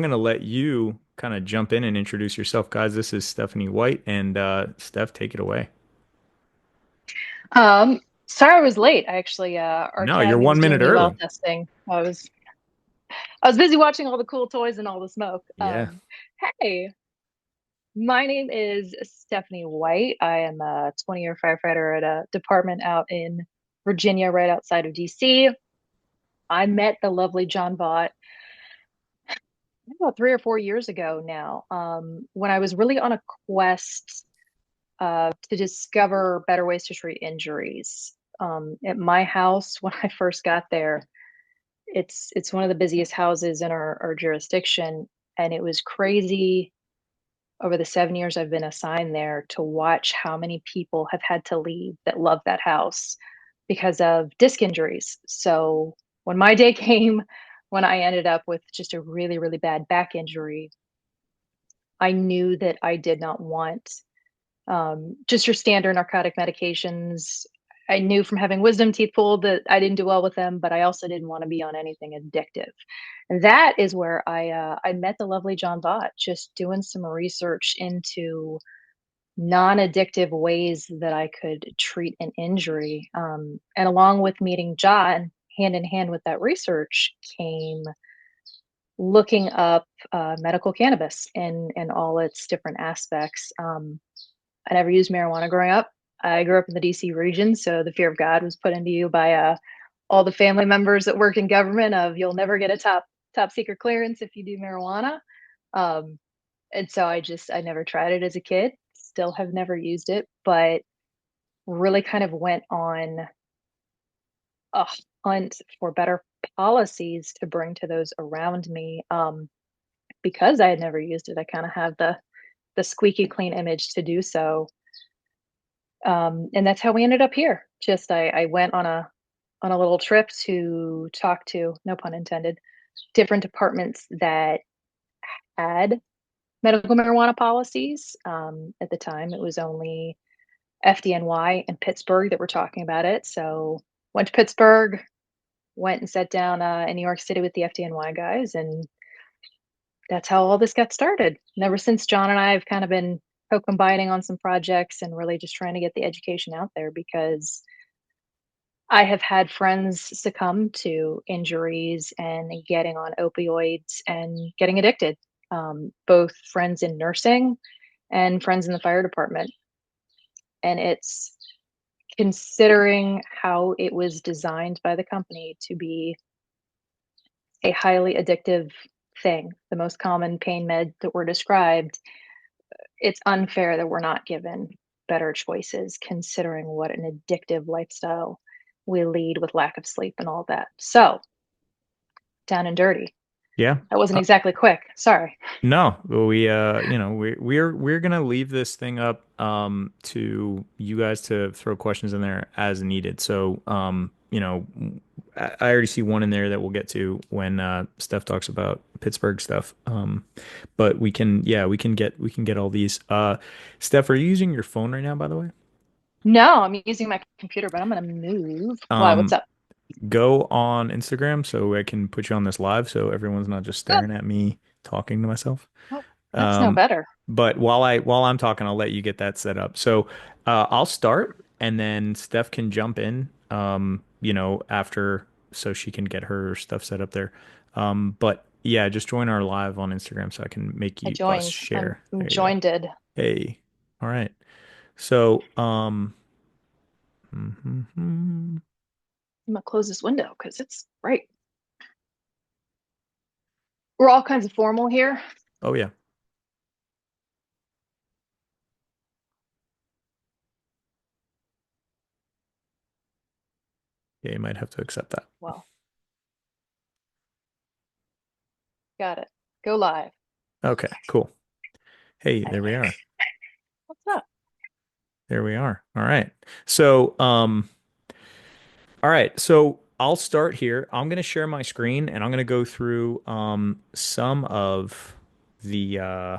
I'm going to let you kind of jump in and introduce yourself, guys. This is Stephanie White, and Steph, take it away. Sorry I was late. Our No, you're academy was one doing minute the well early. testing. I was busy watching all the cool toys and all the smoke. Yeah. Hey, my name is Stephanie White. I am a 20-year firefighter at a department out in Virginia, right outside of DC. I met the lovely John Bott about 3 or 4 years ago now, when I was really on a quest to discover better ways to treat injuries. At my house, when I first got there, it's one of the busiest houses in our jurisdiction, and it was crazy over the 7 years I've been assigned there to watch how many people have had to leave that love that house because of disc injuries. So when my day came, when I ended up with just a really, really bad back injury, I knew that I did not want just your standard narcotic medications. I knew from having wisdom teeth pulled that I didn't do well with them, but I also didn't want to be on anything addictive. And that is where I met the lovely John Bott, just doing some research into non-addictive ways that I could treat an injury. And along with meeting John, hand in hand with that research came looking up medical cannabis in all its different aspects. I never used marijuana growing up. I grew up in the DC region, so the fear of God was put into you by all the family members that work in government of you'll never get a top secret clearance if you do marijuana. Um, and so I never tried it as a kid. Still have never used it, but really kind of went on a hunt for better policies to bring to those around me. Because I had never used it, I kind of have the squeaky clean image to do so. And that's how we ended up here. I went on a little trip to talk to, no pun intended, different departments that had medical marijuana policies. At the time, it was only FDNY and Pittsburgh that were talking about it. So went to Pittsburgh, went and sat down in New York City with the FDNY guys, and that's how all this got started. And ever since, John and I have kind of been co-combining on some projects and really just trying to get the education out there because I have had friends succumb to injuries and getting on opioids and getting addicted, both friends in nursing and friends in the fire department. And it's considering how it was designed by the company to be a highly addictive thing, the most common pain med that were described, it's unfair that we're not given better choices considering what an addictive lifestyle we lead with lack of sleep and all that. So, down and dirty. Yeah. That wasn't Uh, exactly quick. Sorry. no, we're gonna leave this thing up to you guys to throw questions in there as needed. So I already see one in there that we'll get to when Steph talks about Pittsburgh stuff. But we can get all these. Steph, are you using your phone right now, by the way? No, I'm using my computer, but I'm gonna move. Why? What's Um, up? Go on Instagram so I can put you on this live so everyone's not just Oh, staring at me talking to myself. oh, that's no Um, better. but while I'm talking, I'll let you get that set up. So I'll start and then Steph can jump in after so she can get her stuff set up there. But yeah, just join our live on Instagram so I can make I you us joined. share. I'm There you go. joined. I'm Hey. All right. So mhm. gonna close this window because it's bright. We're all kinds of formal here. Oh yeah. Yeah, you might have to accept that. Well, got it. Go live. Okay, cool. Hey, there we are. What's up? There we are. All right. So, all right. So I'll start here. I'm going to share my screen and I'm going to go through some of the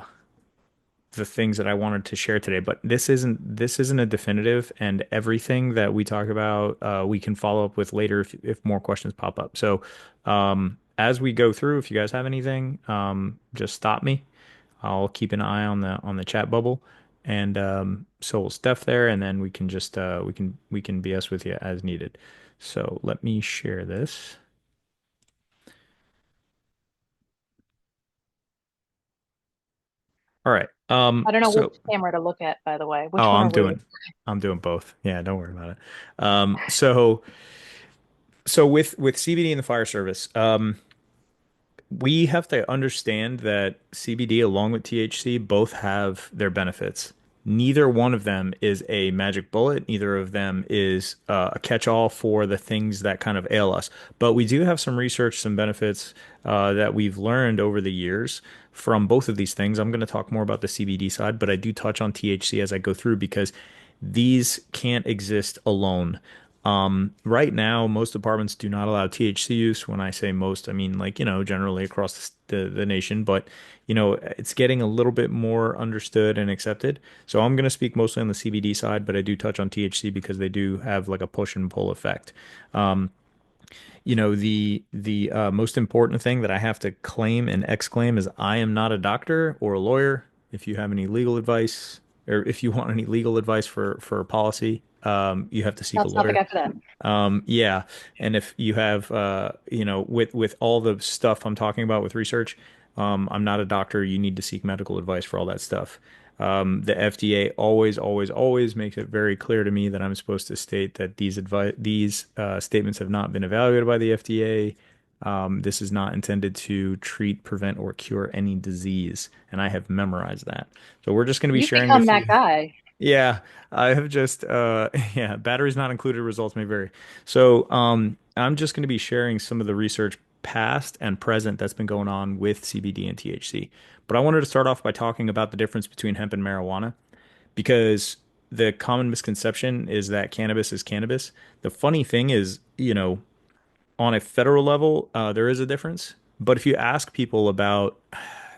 things that I wanted to share today, but this isn't a definitive, and everything that we talk about we can follow up with later if more questions pop up. So as we go through, if you guys have anything, just stop me. I'll keep an eye on the chat bubble, and so will Steph there, and then we can just we can BS with you as needed. So let me share this. All right. I don't know which So camera to look at, by the way. Which oh, one are we? I'm doing both. Yeah, don't worry about it. So with CBD and the fire service, we have to understand that CBD along with THC both have their benefits. Neither one of them is a magic bullet. Neither of them is a catch-all for the things that kind of ail us. But we do have some research, some benefits that we've learned over the years from both of these things. I'm going to talk more about the CBD side, but I do touch on THC as I go through because these can't exist alone. Right now, most departments do not allow THC use. When I say most, I mean like, generally across the nation, but it's getting a little bit more understood and accepted. So I'm going to speak mostly on the CBD side, but I do touch on THC because they do have like a push and pull effect. The most important thing that I have to claim and exclaim is I am not a doctor or a lawyer. If you have any legal advice or if you want any legal advice for policy, you have to seek a That's not the lawyer. guy for that. Yeah, and if you have, with all the stuff I'm talking about with research, I'm not a doctor. You need to seek medical advice for all that stuff. The FDA always, always, always makes it very clear to me that I'm supposed to state that these statements have not been evaluated by the FDA. This is not intended to treat, prevent, or cure any disease, and I have memorized that. So we're just going to be You've sharing a become that few. guy. Yeah, I have just yeah, batteries not included, results may vary. So, I'm just going to be sharing some of the research past and present that's been going on with CBD and THC. But I wanted to start off by talking about the difference between hemp and marijuana because the common misconception is that cannabis is cannabis. The funny thing is, on a federal level, there is a difference. But if you ask people about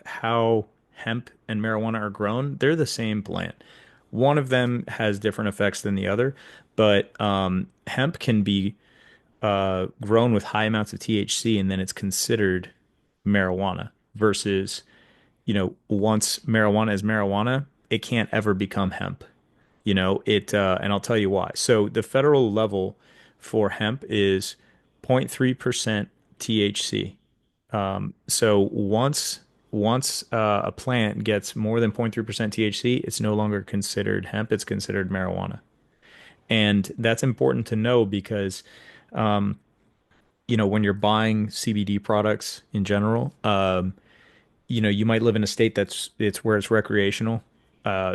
how hemp and marijuana are grown, they're the same plant. One of them has different effects than the other, but hemp can be grown with high amounts of THC and then it's considered marijuana versus, once marijuana is marijuana, it can't ever become hemp. And I'll tell you why. So the federal level for hemp is 0.3% THC. So once a plant gets more than 0.3% THC, it's no longer considered hemp, it's considered marijuana. And that's important to know because when you're buying CBD products in general, you might live in a state it's where it's recreational,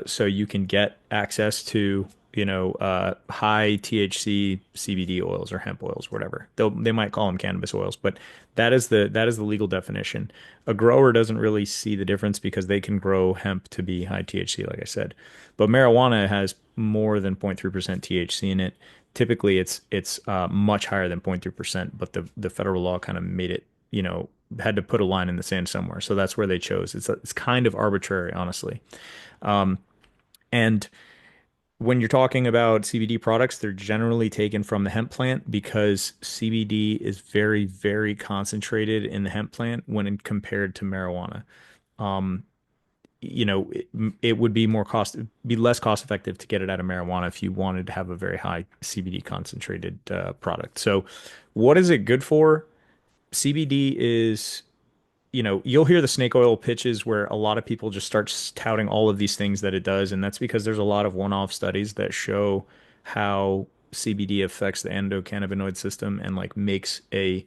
so you can get access to high THC CBD oils or hemp oils, whatever. They might call them cannabis oils, but that is the legal definition. A grower doesn't really see the difference because they can grow hemp to be high THC, like I said, but marijuana has more than 0.3% THC in it. Typically, it's much higher than 0.3%, but the federal law kind of made it, had to put a line in the sand somewhere. So that's where they chose. It's kind of arbitrary, honestly. And when you're talking about CBD products, they're generally taken from the hemp plant because CBD is very, very concentrated in the hemp plant when compared to marijuana. It would be less cost effective to get it out of marijuana if you wanted to have a very high CBD concentrated product. So, what is it good for? CBD is, you'll hear the snake oil pitches where a lot of people just start touting all of these things that it does, and that's because there's a lot of one-off studies that show how CBD affects the endocannabinoid system and like makes a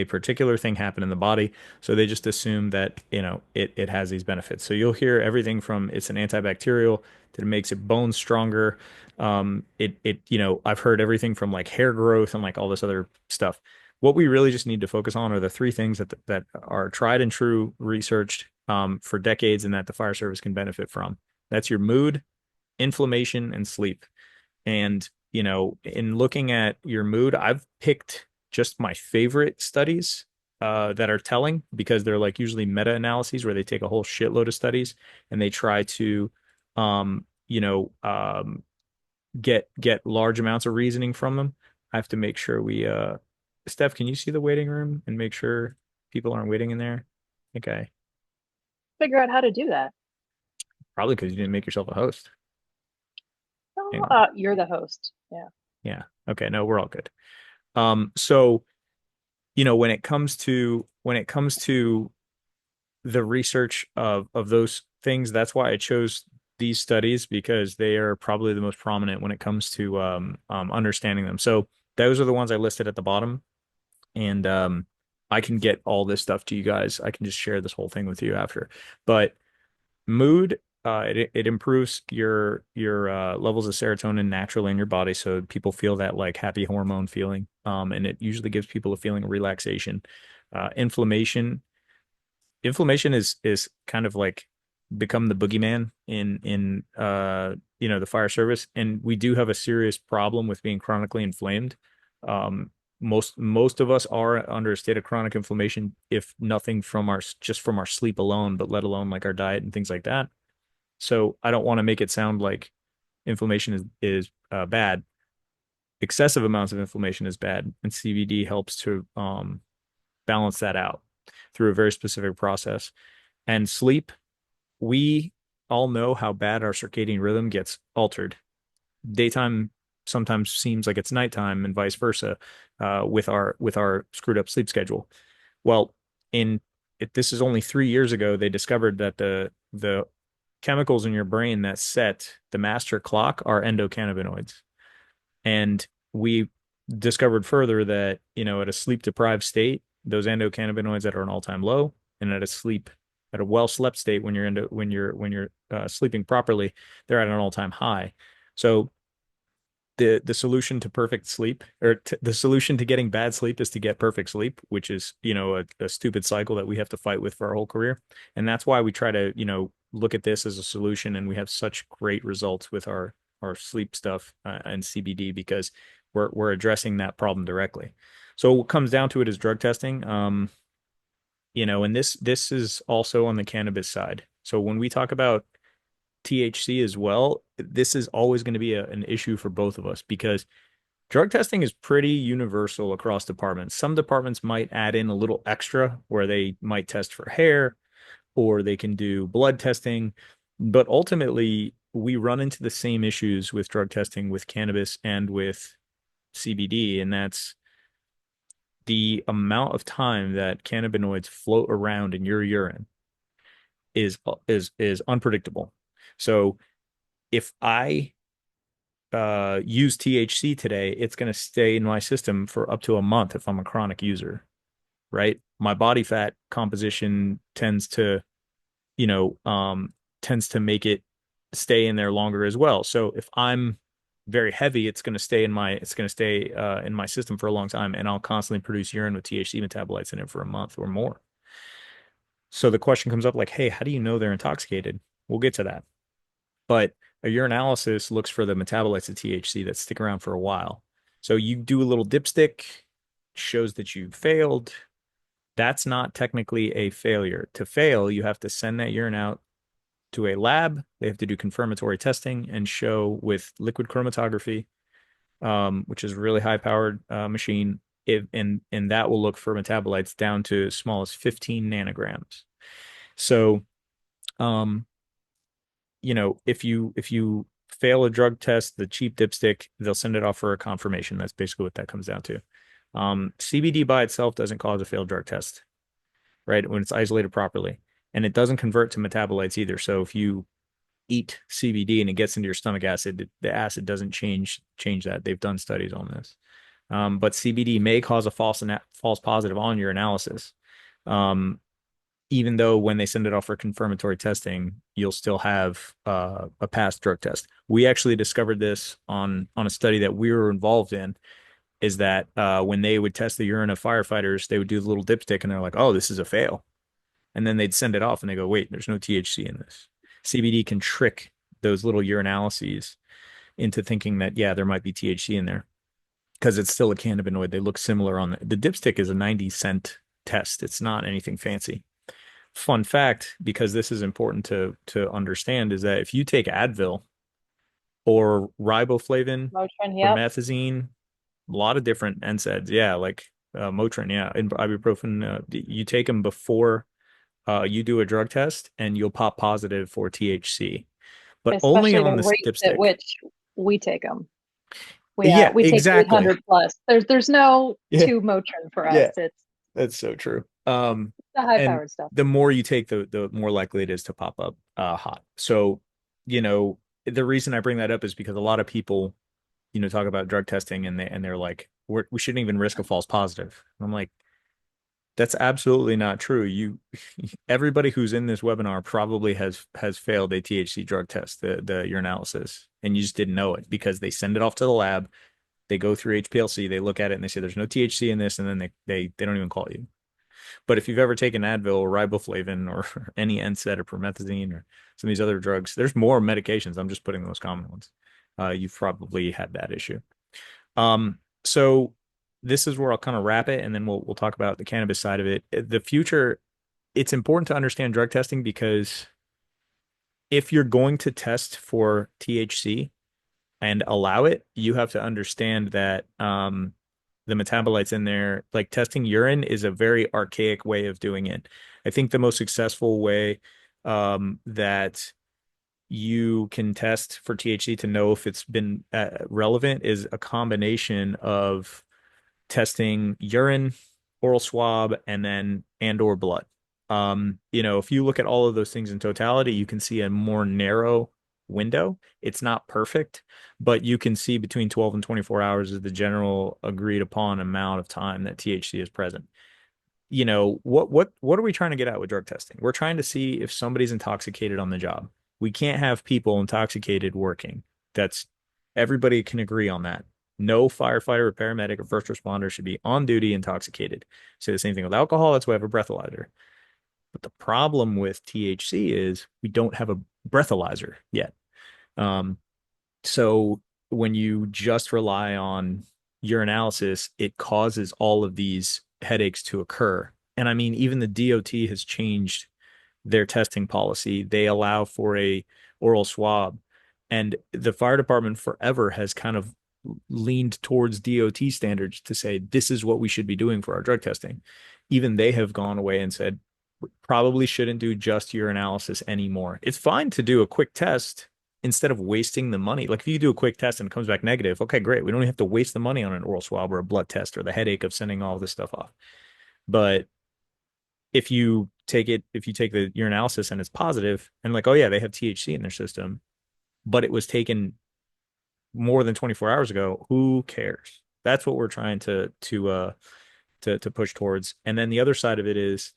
particular thing happen in the body. So they just assume that, it has these benefits. So you'll hear everything from it's an antibacterial that it makes it bones stronger. I've heard everything from like hair growth and like all this other stuff. What we really just need to focus on are the three things that are tried and true, researched for decades, and that the fire service can benefit from. That's your mood, inflammation, and sleep. And, in looking at your mood, I've picked just my favorite studies that are telling because they're like usually meta-analyses where they take a whole shitload of studies and they try to, um, you know, um, get large amounts of reasoning from them. I have to make sure Steph, can you see the waiting room and make sure? People aren't waiting in there. Okay. Figure out how to do that. Probably because you didn't make yourself a host. Oh, And you're the host. Yeah. yeah. Okay. No, we're all good. So, when it comes to the research of those things, that's why I chose these studies because they are probably the most prominent when it comes to understanding them. So those are the ones I listed at the bottom, and I can get all this stuff to you guys. I can just share this whole thing with you after. But mood, it improves your levels of serotonin naturally in your body, so people feel that like happy hormone feeling. And it usually gives people a feeling of relaxation. Inflammation inflammation is kind of like become the boogeyman in the fire service, and we do have a serious problem with being chronically inflamed. um most of us are under a state of chronic inflammation, if nothing from our just from our sleep alone, but let alone like our diet and things like that. So I don't want to make it sound like inflammation is bad. Excessive amounts of inflammation is bad, and CBD helps to balance that out through a very specific process. And sleep, we all know how bad our circadian rhythm gets altered. Daytime sometimes seems like it's nighttime, and vice versa, with our screwed up sleep schedule. Well, in this is only 3 years ago they discovered that the chemicals in your brain that set the master clock are endocannabinoids. And we discovered further that, at a sleep deprived state, those endocannabinoids that are an all-time low, and at a well slept state, when you're sleeping properly, they're at an all-time high. So the solution to perfect sleep, or the solution to getting bad sleep, is to get perfect sleep, which is, a stupid cycle that we have to fight with for our whole career. And that's why we try to, look at this as a solution, and we have such great results with our sleep stuff, and CBD, because we're addressing that problem directly. So what comes down to it is drug testing. And this is also on the cannabis side. So when we talk about THC as well, this is always going to be an issue for both of us, because drug testing is pretty universal across departments. Some departments might add in a little extra where they might test for hair, or they can do blood testing. But ultimately, we run into the same issues with drug testing with cannabis and with CBD, and that's the amount of time that cannabinoids float around in your urine is unpredictable. So if I use THC today, it's going to stay in my system for up to a month if I'm a chronic user, right? My body fat composition you know, um, tends to make it stay in there longer as well. So if I'm very heavy, it's going to stay in my system for a long time, and I'll constantly produce urine with THC metabolites in it for a month or more. So the question comes up like, hey, how do you know they're intoxicated? We'll get to that. But a urinalysis looks for the metabolites of THC that stick around for a while. So you do a little dipstick, shows that you failed. That's not technically a failure. To fail, you have to send that urine out to a lab. They have to do confirmatory testing and show with liquid chromatography, which is a really high powered machine. And that will look for metabolites down to as small as 15 nanograms. So, um, if you fail a drug test, the cheap dipstick, they'll send it off for a confirmation. That's basically what that comes down to. CBD by itself doesn't cause a failed drug test, right? When it's isolated properly, and it doesn't convert to metabolites either. So if you eat CBD and it gets into your stomach acid, the acid doesn't change that. They've done studies on this. But CBD may cause a false positive on your analysis. Um, Even though when they send it off for confirmatory testing, you'll still have a past drug test. We actually discovered this on a study that we were involved in. Is that when they would test the urine of firefighters, they would do the little dipstick, and they're like, "Oh, this is a fail," and then they'd send it off, and they go, "Wait, there's no THC in this." CBD can trick those little urinalyses into thinking that, yeah, there might be THC in there, because it's still a cannabinoid. They look similar on the dipstick is a 90-cent test. It's not anything fancy. Fun fact, because this is important to understand, is that if you take Advil or riboflavin Motrin, or yep. methazine, a lot of different NSAIDs, yeah, like Motrin, yeah, and ibuprofen. You take them before you do a drug test, and you'll pop positive for THC, but only especially the on the rates at dipstick. which we take them. Yeah, We take exactly. 800 plus. There's no Yeah, two Motrin for us. yeah, It's that's so true. the high And powered stuff. the more you take, the more likely it is to pop up hot. So, you know, the reason I bring that up is because a lot of people, talk about drug testing and they're like, we shouldn't even risk a false positive. I'm like, that's absolutely not true. Everybody who's in this webinar probably has failed a THC drug test, the urinalysis, and you just didn't know it because they send it off to the lab, they go through HPLC, they look at it and they say there's no THC in this, and then they don't even call you. But if you've ever taken Advil or riboflavin or any NSAID or promethazine or some of these other drugs, there's more medications. I'm just putting the most common ones. You've probably had that issue. So this is where I'll kind of wrap it, and then we'll talk about the cannabis side of it. The future, it's important to understand drug testing because if you're going to test for THC and allow it, you have to understand that the metabolites in there, like testing urine, is a very archaic way of doing it. I think the most successful way that you can test for THC to know if it's been relevant is a combination of testing urine, oral swab, and or blood. If you look at all of those things in totality, you can see a more narrow window. It's not perfect, but you can see between 12 and 24 hours is the general agreed upon amount of time that THC is present. What are we trying to get at with drug testing? We're trying to see if somebody's intoxicated on the job. We can't have people intoxicated working. That's Everybody can agree on that. No firefighter or paramedic or first responder should be on duty intoxicated. Say the same thing with alcohol. That's why we have a breathalyzer. But the problem with THC is we don't have a breathalyzer yet. Um, so when you just rely on urinalysis, it causes all of these headaches to occur. And I mean, even the DOT has changed their testing policy. They allow for a oral swab, and the fire department forever has kind of leaned towards DOT standards to say this is what we should be doing for our drug testing. Even they have gone away and said probably shouldn't do just urinalysis anymore. It's fine to do a quick test instead of wasting the money. Like if you do a quick test and it comes back negative, okay, great. We don't even have to waste the money on an oral swab or a blood test or the headache of sending all this stuff off. But if you take the urinalysis and it's positive and like, oh yeah, they have THC in their system, but it was taken more than 24 hours ago, who cares? That's what we're trying to push towards. And then the other side of it is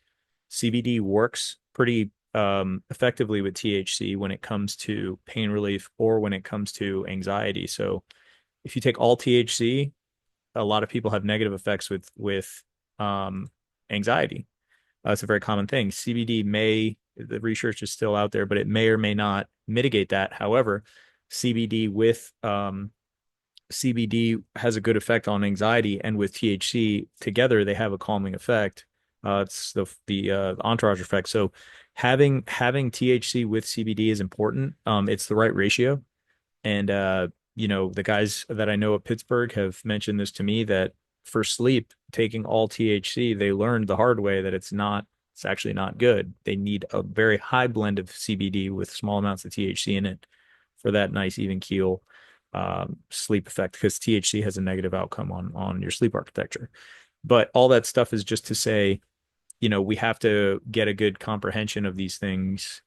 CBD works pretty effectively with THC when it comes to pain relief or when it comes to anxiety. So if you take all THC, a lot of people have negative effects with anxiety. It's a very common thing. The research is still out there, but it may or may not mitigate that. However, CBD with CBD has a good effect on anxiety, and with THC together, they have a calming effect. It's the entourage effect. So having THC with CBD is important. It's the right ratio, and the guys that I know at Pittsburgh have mentioned this to me that for sleep, taking all THC, they learned the hard way that it's actually not good. They need a very high blend of CBD with small amounts of THC in it for that nice even keel sleep effect because THC has a negative outcome on your sleep architecture. But all that stuff is just to say, we have to get a good comprehension of these things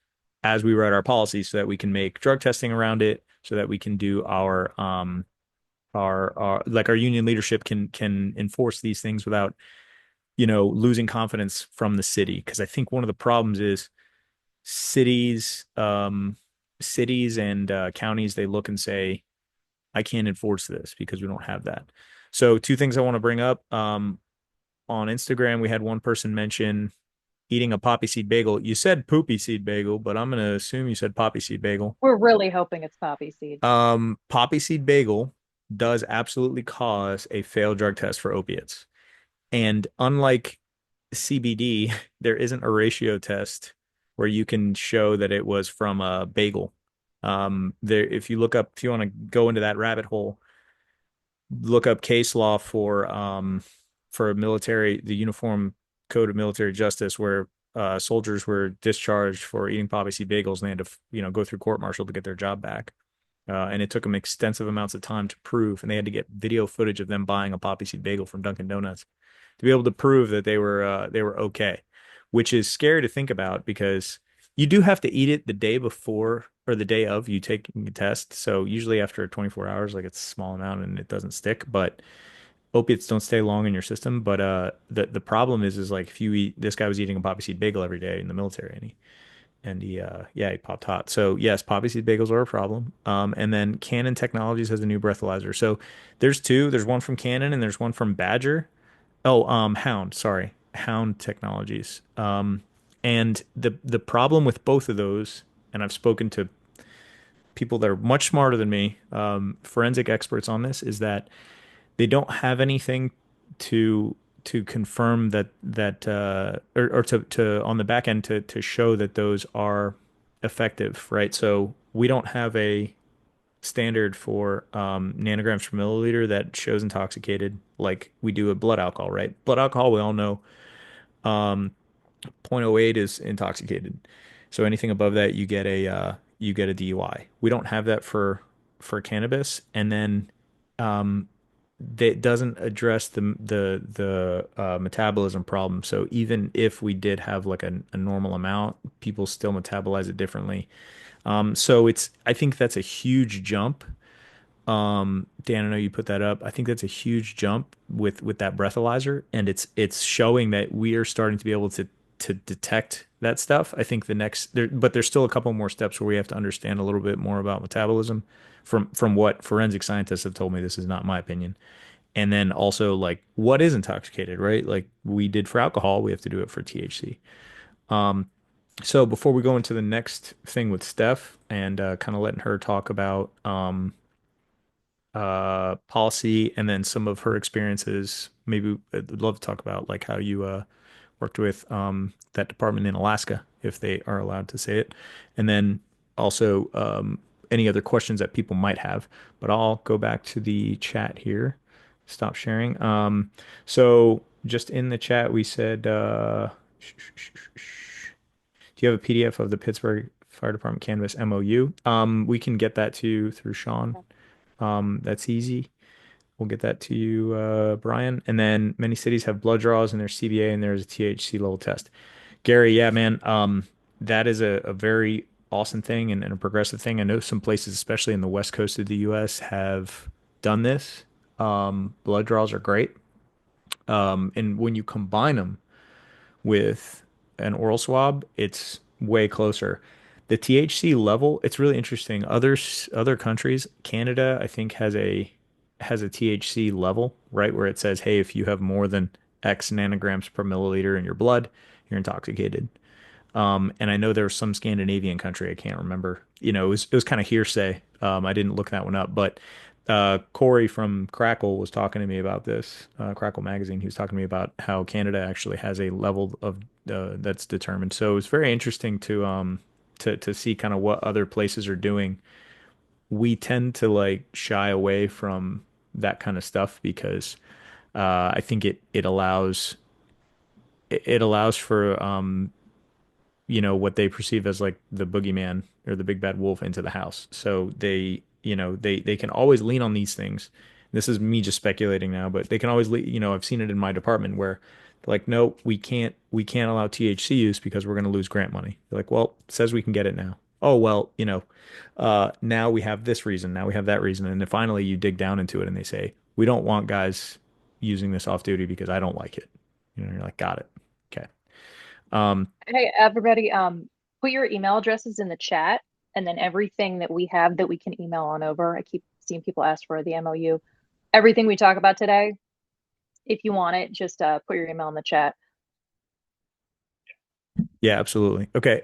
as we write our policies so that we can make drug testing around it, so that we can do our like our union leadership can enforce these things without, losing confidence from the city. Because I think one of the problems is cities, cities and counties, they look and say, I can't enforce this because we don't have that. So two things I want to bring up. On Instagram, we had one person mention eating a poppy seed bagel. You said poopy seed bagel, but I'm going to assume you said poppy seed bagel. We're really hoping it's poppy seed. Poppy seed bagel does absolutely cause a failed drug test for opiates. And unlike CBD, there isn't a ratio test where you can show that it was from a bagel. If you if you want to go into that rabbit hole, look up case law for for military, the Uniform Code of Military Justice, where soldiers were discharged for eating poppy seed bagels and they had to, go through court martial to get their job back. And it took them extensive amounts of time to prove, and they had to get video footage of them buying a poppy seed bagel from Dunkin' Donuts to be able to prove that they were okay, which is scary to think about because you do have to eat it the day before or the day of you taking a test. So usually after 24 hours, like it's a small amount and it doesn't stick, but opiates don't stay long in your system. But the problem is like if you eat, this guy was eating a poppy seed bagel every day in the military, and he popped hot. So yes, poppy seed bagels are a problem. And then Canon Technologies has a new breathalyzer. So there's two. There's one from Canon and there's one from Badger. Oh, Hound. Sorry, Hound Technologies. And the problem with both of those, and I've spoken to people that are much smarter than me, forensic experts on this, is that they don't have anything to confirm or to on the back end to show that those are effective, right? So we don't have a standard for nanograms per milliliter that shows intoxicated like we do with blood alcohol, right? Blood alcohol, we all know, um, 0.08 is intoxicated. So anything above that, you get a DUI. We don't have that for cannabis, and then um, that doesn't address the metabolism problem. So even if we did have like a normal amount, people still metabolize it differently. So I think that's a huge jump. Dan, I know you put that up. I think that's a huge jump with that breathalyzer, and it's showing that we are starting to be able to detect that stuff. I think but there's still a couple more steps where we have to understand a little bit more about metabolism from what forensic scientists have told me. This is not my opinion. And then also like what is intoxicated, right? Like we did for alcohol, we have to do it for THC. So before we go into the next thing with Steph and kind of letting her talk about policy and then some of her experiences. Maybe I'd love to talk about like how you worked with that department in Alaska, if they are allowed to say it, and then also any other questions that people might have. But I'll go back to the chat here. Stop sharing. So just in the chat, we said, do you have a PDF of the Pittsburgh Fire Department Canvas MOU? We can get that to you through Sean. That's easy. We'll get that to you, Brian. And then many cities have blood draws in their CBA and there's a THC level test. Gary, yeah, man, that is a very awesome thing and a progressive thing. I know some places, especially in the west coast of the US, have done this. Blood draws are great. And when you combine them with an oral swab, it's way closer. The THC level, it's really interesting. Other countries, Canada, I think has a THC level, right, where it says, hey, if you have more than X nanograms per milliliter in your blood, you're intoxicated. And I know there was some Scandinavian country, I can't remember. It was kind of hearsay. I didn't look that one up, but Corey from Crackle was talking to me about this. Crackle magazine. He was talking to me about how Canada actually has a level of that's determined. So it's very interesting to see kind of what other places are doing. We tend to like shy away from that kind of stuff because I think it allows for what they perceive as like the boogeyman or the big bad wolf into the house. So they can always lean on these things. This is me just speculating now, but they can always I've seen it in my department where they're like, no, we can't allow THC use because we're going to lose grant money. They're like, well, it says we can get it now. Oh, well, now we have this reason, now we have that reason. And then finally you dig down into it and they say, we don't want guys using this off duty because I don't like it. You're like, got it. Okay. Um, Hey, everybody, put your email addresses in the chat, and then everything that we have that we can email on over. I keep seeing people ask for the MOU. Everything we talk about today, if you want it, just put your email in the chat. yeah, absolutely. Okay.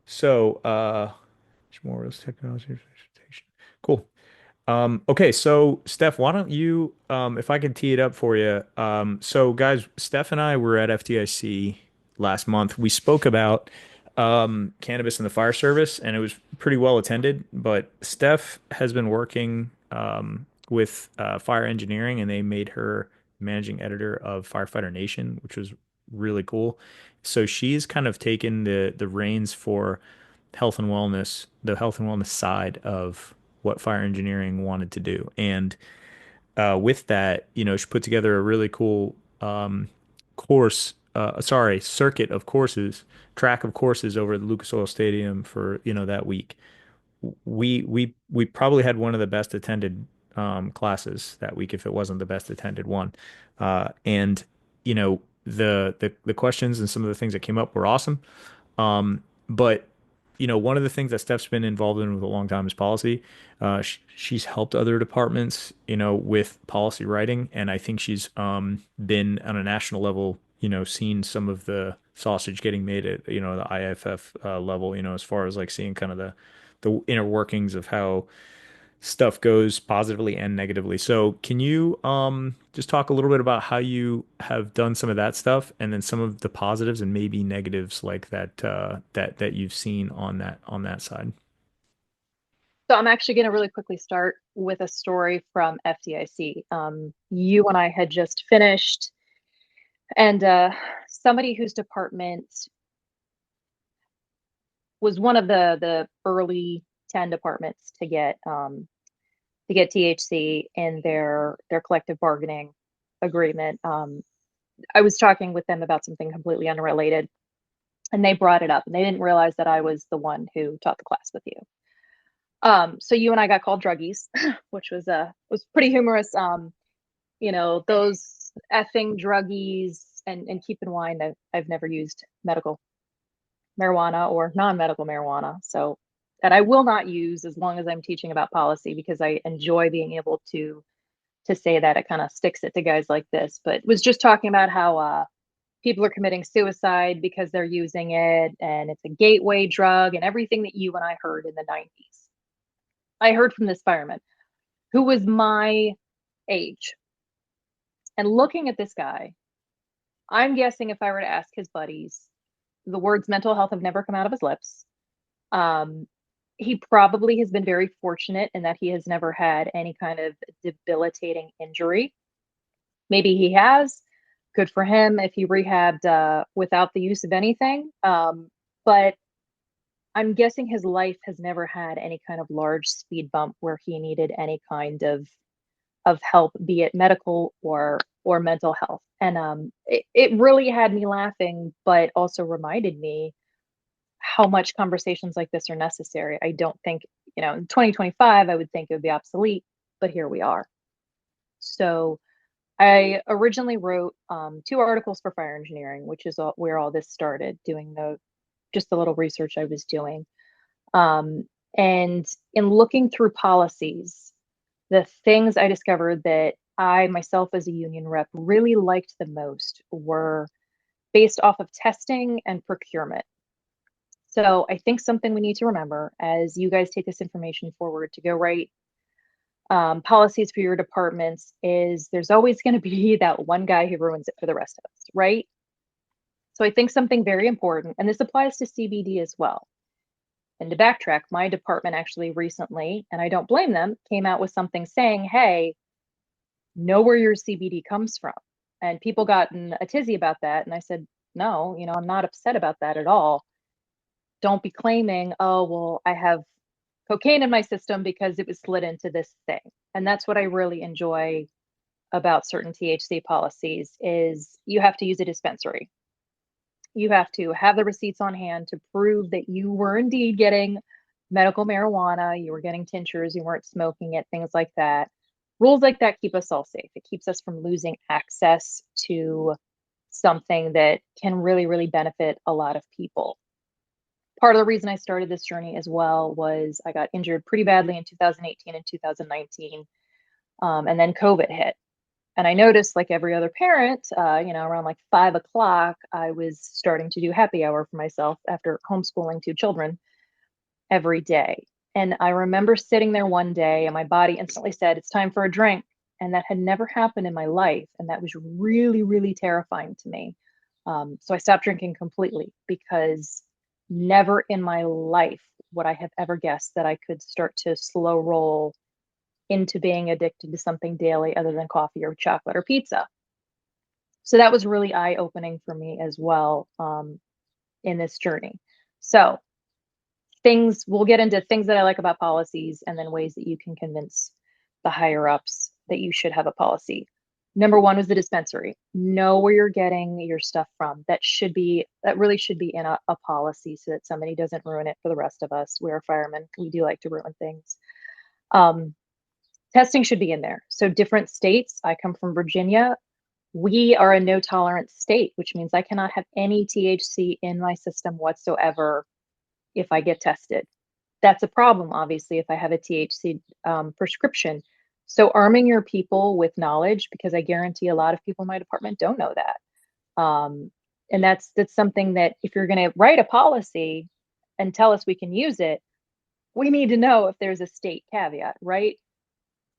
So more of technology representation. Cool. Okay, so Steph, why don't you, if I can tee it up for you. So guys, Steph and I were at FDIC last month. We spoke about cannabis in the fire service, and it was pretty well attended. But Steph has been working with fire engineering, and they made her managing editor of Firefighter Nation, which was really cool. So she's kind of taken the reins for health and wellness, the health and wellness side of what fire engineering wanted to do. And with that, she put together a really cool circuit of courses, track of courses over at the Lucas Oil Stadium for, that week. We probably had one of the best attended classes that week, if it wasn't the best attended one. And the questions and some of the things that came up were awesome. But one of the things that Steph's been involved in with a long time is policy. She's helped other departments, with policy writing, and I think she's been on a national level, seen some of the sausage getting made at, the IFF level, as far as like seeing kind of the inner workings of how stuff goes positively and negatively. So can you just talk a little bit about how you have done some of that stuff and then some of the positives and maybe negatives like that that you've seen on that side? So I'm actually going to really quickly start with a story from FDIC. You and I had just finished, and somebody whose department was one of the early 10 departments to get THC in their collective bargaining agreement. I was talking with them about something completely unrelated, and they brought it up, and they didn't realize that I was the one who taught the class with you. So you and I got called druggies, which was pretty humorous. Those effing druggies, and keep in mind that I've never used medical marijuana or non-medical marijuana. So that I will not use as long as I'm teaching about policy because I enjoy being able to say that. It kind of sticks it to guys like this. But was just talking about how people are committing suicide because they're using it and it's a gateway drug and everything that you and I heard in the 90s. I heard from this fireman who was my age. And looking at this guy, I'm guessing if I were to ask his buddies, the words mental health have never come out of his lips. Um, he probably has been very fortunate in that he has never had any kind of debilitating injury. Maybe he has. Good for him if he rehabbed without the use of anything. But I'm guessing his life has never had any kind of large speed bump where he needed any kind of help, be it medical or mental health. And it really had me laughing, but also reminded me how much conversations like this are necessary. I don't think, in 2025, I would think it would be obsolete, but here we are. So I originally wrote two articles for fire engineering, which is where all this started, doing just the little research I was doing. Um, and in looking through policies, the things I discovered that I myself as a union rep really liked the most were based off of testing and procurement. So I think something we need to remember as you guys take this information forward to go write policies for your departments is there's always going to be that one guy who ruins it for the rest of us, right? So I think something very important, and this applies to CBD as well. And to backtrack, my department actually recently, and I don't blame them, came out with something saying, hey, know where your CBD comes from. And people got in a tizzy about that. And I said, no, I'm not upset about that at all. Don't be claiming, oh, well, I have cocaine in my system because it was slid into this thing. And that's what I really enjoy about certain THC policies is you have to use a dispensary. You have to have the receipts on hand to prove that you were indeed getting medical marijuana, you were getting tinctures, you weren't smoking it, things like that. Rules like that keep us all safe. It keeps us from losing access to something that can really, really benefit a lot of people. Part of the reason I started this journey as well was I got injured pretty badly in 2018 and 2019. And then COVID hit. And I noticed, like every other parent, around like 5 o'clock, I was starting to do happy hour for myself after homeschooling two children every day. And I remember sitting there one day and my body instantly said, it's time for a drink. And that had never happened in my life. And that was really, really terrifying to me. So I stopped drinking completely because never in my life would I have ever guessed that I could start to slow roll into being addicted to something daily other than coffee or chocolate or pizza. So that was really eye-opening for me as well, in this journey. So things we'll get into things that I like about policies and then ways that you can convince the higher ups that you should have a policy. Number one was the dispensary. Know where you're getting your stuff from. That really should be in a policy so that somebody doesn't ruin it for the rest of us. We're firemen. We do like to ruin things. Um, Testing should be in there. So different states, I come from Virginia. We are a no tolerance state, which means I cannot have any THC in my system whatsoever if I get tested. That's a problem, obviously, if I have a THC prescription. So arming your people with knowledge, because I guarantee a lot of people in my department don't know that. And that's something that if you're going to write a policy and tell us we can use it, we need to know if there's a state caveat, right?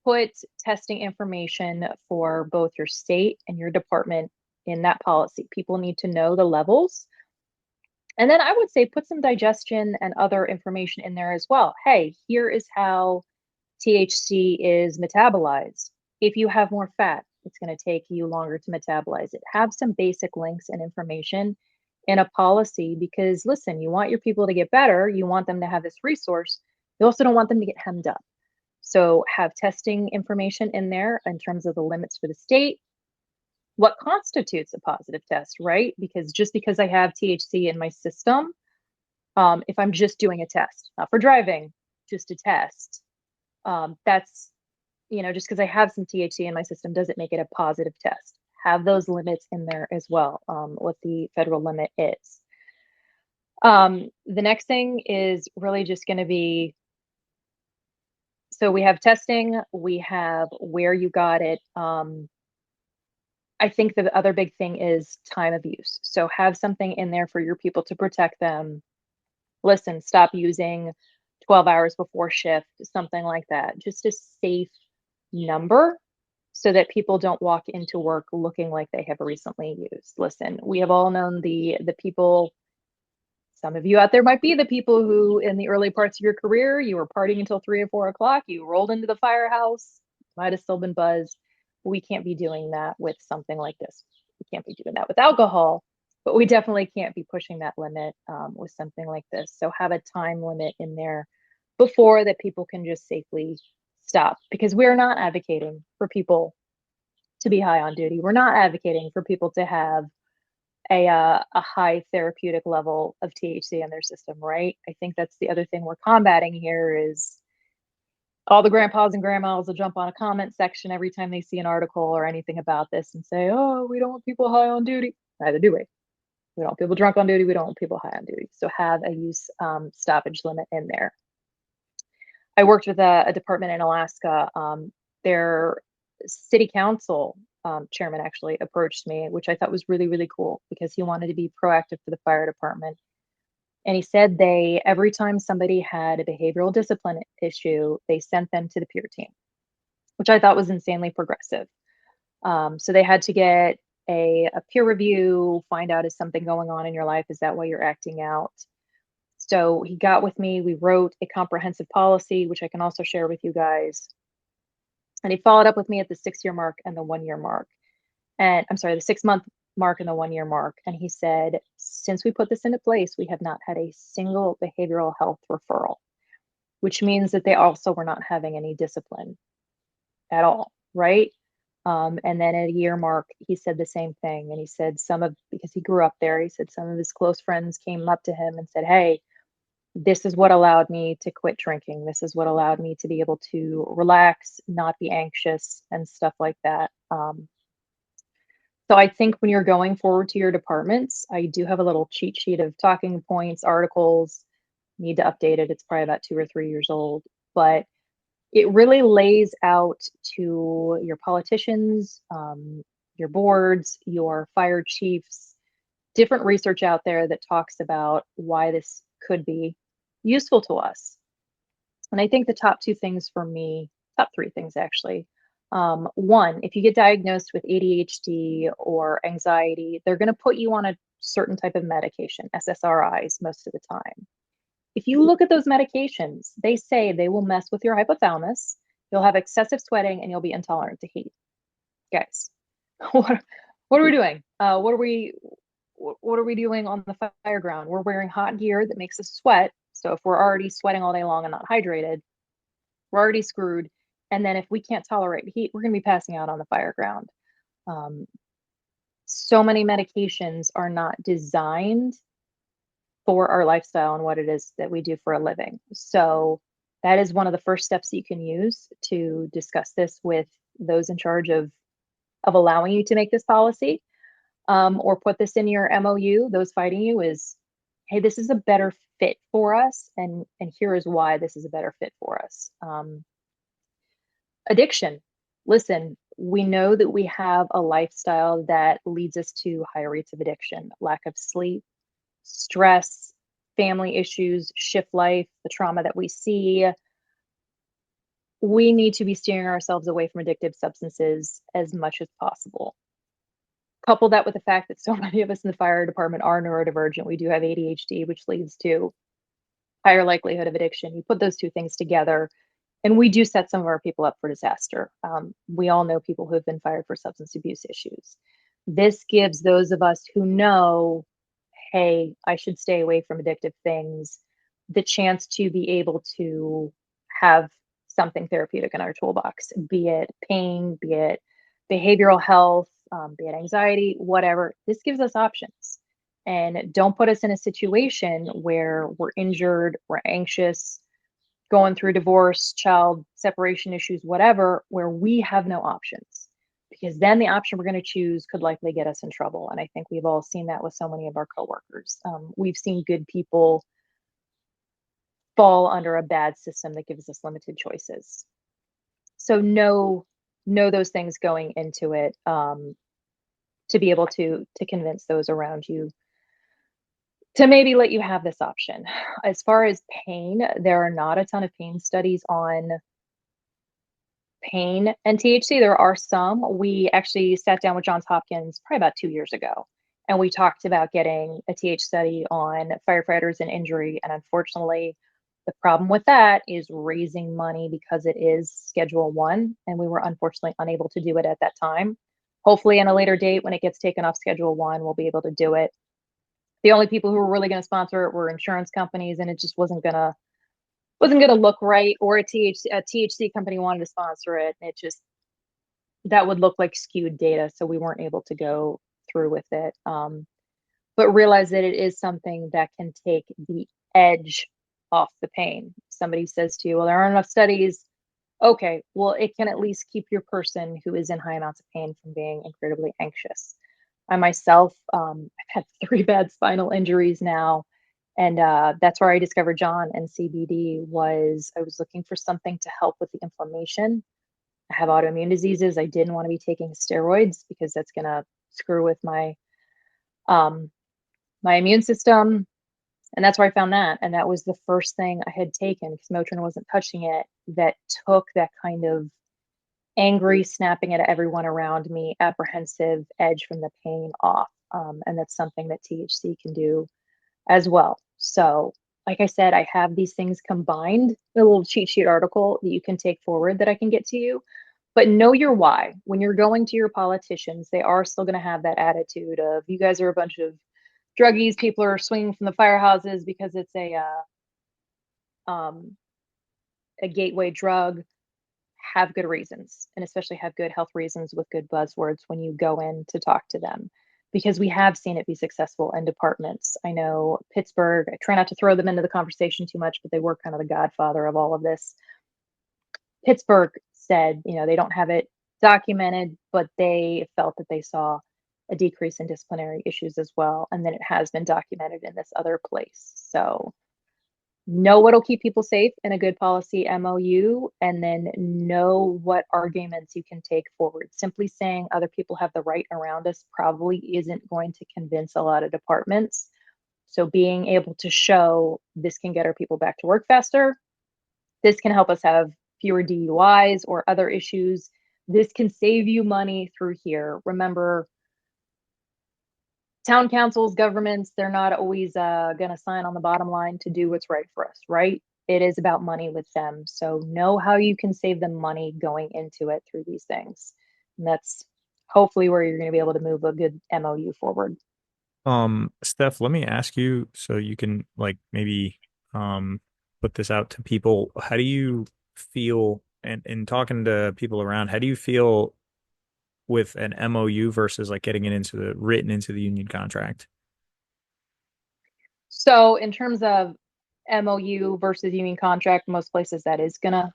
Put testing information for both your state and your department in that policy. People need to know the levels. And then I would say put some digestion and other information in there as well. Hey, here is how THC is metabolized. If you have more fat, it's going to take you longer to metabolize it. Have some basic links and information in a policy because listen, you want your people to get better. You want them to have this resource. You also don't want them to get hemmed up. So have testing information in there in terms of the limits for the state, what constitutes a positive test, right? Because just because I have THC in my system, if I'm just doing a test, not for driving, just a test, that's, just because I have some THC in my system doesn't make it a positive test. Have those limits in there as well, what the federal limit is. The next thing is really just going to be so we have testing, we have where you got it. I think the other big thing is time of use. So have something in there for your people to protect them. Listen, stop using 12 hours before shift, something like that. Just a safe number so that people don't walk into work looking like they have recently used. Listen, we have all known the people, some of you out there might be the people who in the early parts of your career, you were partying until 3 or 4 o'clock, you rolled into the firehouse, might have still been buzzed. We can't be doing that with something like this. We can't be doing that with alcohol, but we definitely can't be pushing that limit with something like this. So have a time limit in there before that people can just safely stop because we're not advocating for people to be high on duty. We're not advocating for people to have a high therapeutic level of THC in their system, right? I think that's the other thing we're combating here is all the grandpas and grandmas will jump on a comment section every time they see an article or anything about this and say, oh, we don't want people high on duty. Neither do we. We don't want people drunk on duty. We don't want people high on duty. So have a use stoppage limit in there. I worked with a department in Alaska. Their city council chairman actually approached me, which I thought was really, really cool because he wanted to be proactive for the fire department. And he said every time somebody had a behavioral discipline issue, they sent them to the peer team, which I thought was insanely progressive. So they had to get a peer review, find out is something going on in your life? Is that why you're acting out? So he got with me. We wrote a comprehensive policy, which I can also share with you guys. And he followed up with me at the 6 year mark and the 1 year mark. And I'm sorry, the 6 month mark and the 1 year mark. And he said, since we put this into place, we have not had a single behavioral health referral, which means that they also were not having any discipline at all, right? And then at a year mark, he said the same thing. And he said because he grew up there, he said some of his close friends came up to him and said, hey, this is what allowed me to quit drinking. This is what allowed me to be able to relax, not be anxious, and stuff like that. So I think when you're going forward to your departments, I do have a little cheat sheet of talking points, articles. Need to update it. It's probably about 2 or 3 years old, but it really lays out to your politicians, your boards, your fire chiefs, different research out there that talks about why this could be useful to us. And I think the top two things for me, top three things actually. One, if you get diagnosed with ADHD or anxiety, they're going to put you on a certain type of medication, SSRIs, most of the time. If you look at those medications, they say they will mess with your hypothalamus, you'll have excessive sweating, and you'll be intolerant to heat. Guys, what, What are we doing? What are we doing on the fire ground? We're wearing hot gear that makes us sweat. So if we're already sweating all day long and not hydrated, we're already screwed. And then if we can't tolerate heat, we're going to be passing out on the fire ground. Um, so many medications are not designed for our lifestyle and what it is that we do for a living. So that is one of the first steps that you can use to discuss this with those in charge of allowing you to make this policy, or put this in your MOU. Those fighting you is, hey, this is a better fit for us, and here is why this is a better fit for us. Addiction. Listen, we know that we have a lifestyle that leads us to higher rates of addiction, lack of sleep, stress, family issues, shift life, the trauma that we see. We need to be steering ourselves away from addictive substances as much as possible. Couple that with the fact that so many of us in the fire department are neurodivergent. We do have ADHD, which leads to higher likelihood of addiction. You put those two things together, and we do set some of our people up for disaster. We all know people who have been fired for substance abuse issues. This gives those of us who know, hey, I should stay away from addictive things, the chance to be able to have something therapeutic in our toolbox, be it pain, be it behavioral health, be it anxiety, whatever. This gives us options. And don't put us in a situation where we're injured, we're anxious, going through divorce, child separation issues, whatever, where we have no options. Because then the option we're going to choose could likely get us in trouble. And I think we've all seen that with so many of our coworkers. We've seen good people fall under a bad system that gives us limited choices. So know those things going into it, to be able to convince those around you to maybe let you have this option. As far as pain, there are not a ton of pain studies on pain and THC. There are some. We actually sat down with Johns Hopkins probably about 2 years ago, and we talked about getting a TH study on firefighters and injury. And unfortunately, the problem with that is raising money because it is Schedule One, and we were unfortunately unable to do it at that time. Hopefully, in a later date, when it gets taken off Schedule One, we'll be able to do it. The only people who were really going to sponsor it were insurance companies, and it just wasn't gonna look right. Or a THC company wanted to sponsor it. It just that would look like skewed data, so we weren't able to go through with it. But realize that it is something that can take the edge off the pain. Somebody says to you, "Well, there aren't enough studies." Okay, well, it can at least keep your person who is in high amounts of pain from being incredibly anxious. I myself, I've had 3 bad spinal injuries now, and that's where I discovered John and CBD. Was I was looking for something to help with the inflammation. I have autoimmune diseases. I didn't want to be taking steroids because that's going to screw with um, my immune system. And that's where I found that. And that was the first thing I had taken because Motrin wasn't touching it, that took that kind of angry, snapping at everyone around me, apprehensive edge from the pain off. And that's something that THC can do as well. So, like I said, I have these things combined, a little cheat sheet article that you can take forward that I can get to you. But know your why. When you're going to your politicians, they are still going to have that attitude of, you guys are a bunch of druggies. People are swinging from the firehouses because it's um, a gateway drug. Have good reasons, and especially have good health reasons with good buzzwords when you go in to talk to them, because we have seen it be successful in departments. I know Pittsburgh, I try not to throw them into the conversation too much, but they were kind of the godfather of all of this. Pittsburgh said, they don't have it documented, but they felt that they saw a decrease in disciplinary issues as well, and then it has been documented in this other place. So know what'll keep people safe in a good policy MOU, and then know what arguments you can take forward. Simply saying other people have the right around us probably isn't going to convince a lot of departments. So being able to show this can get our people back to work faster, this can help us have fewer DUIs or other issues. This can save you money through here. Remember, town councils, governments, they're not always going to sign on the bottom line to do what's right for us, right? It is about money with them. So know how you can save them money going into it through these things. And that's hopefully where you're going to be able to move a good MOU forward. Steph, let me ask you so you can like maybe put this out to people. How do you feel and talking to people around, how do you feel with an MOU versus like getting it into the written into the union contract? So in terms of MOU versus union contract, most places that is going to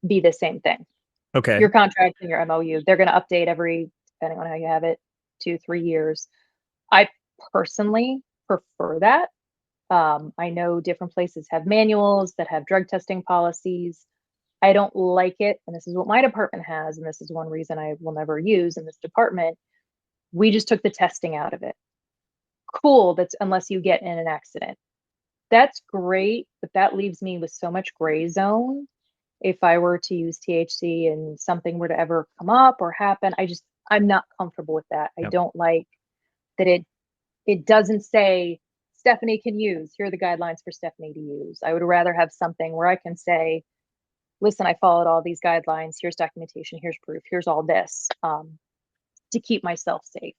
be the same thing. Okay. Your contract and your MOU, they're going to update every, depending on how you have it, 2, 3 years. I personally prefer that. I know different places have manuals that have drug testing policies. I don't like it, and this is what my department has, and this is one reason I will never use in this department. We just took the testing out of it. Cool, that's unless you get in an accident. That's great, but that leaves me with so much gray zone. If I were to use THC and something were to ever come up or happen, I'm not comfortable with that. I Yep. don't like that it doesn't say Stephanie can use. Here are the guidelines for Stephanie to use. I would rather have something where I can say, listen, I followed all these guidelines. Here's documentation. Here's proof. Here's all this to keep myself safe.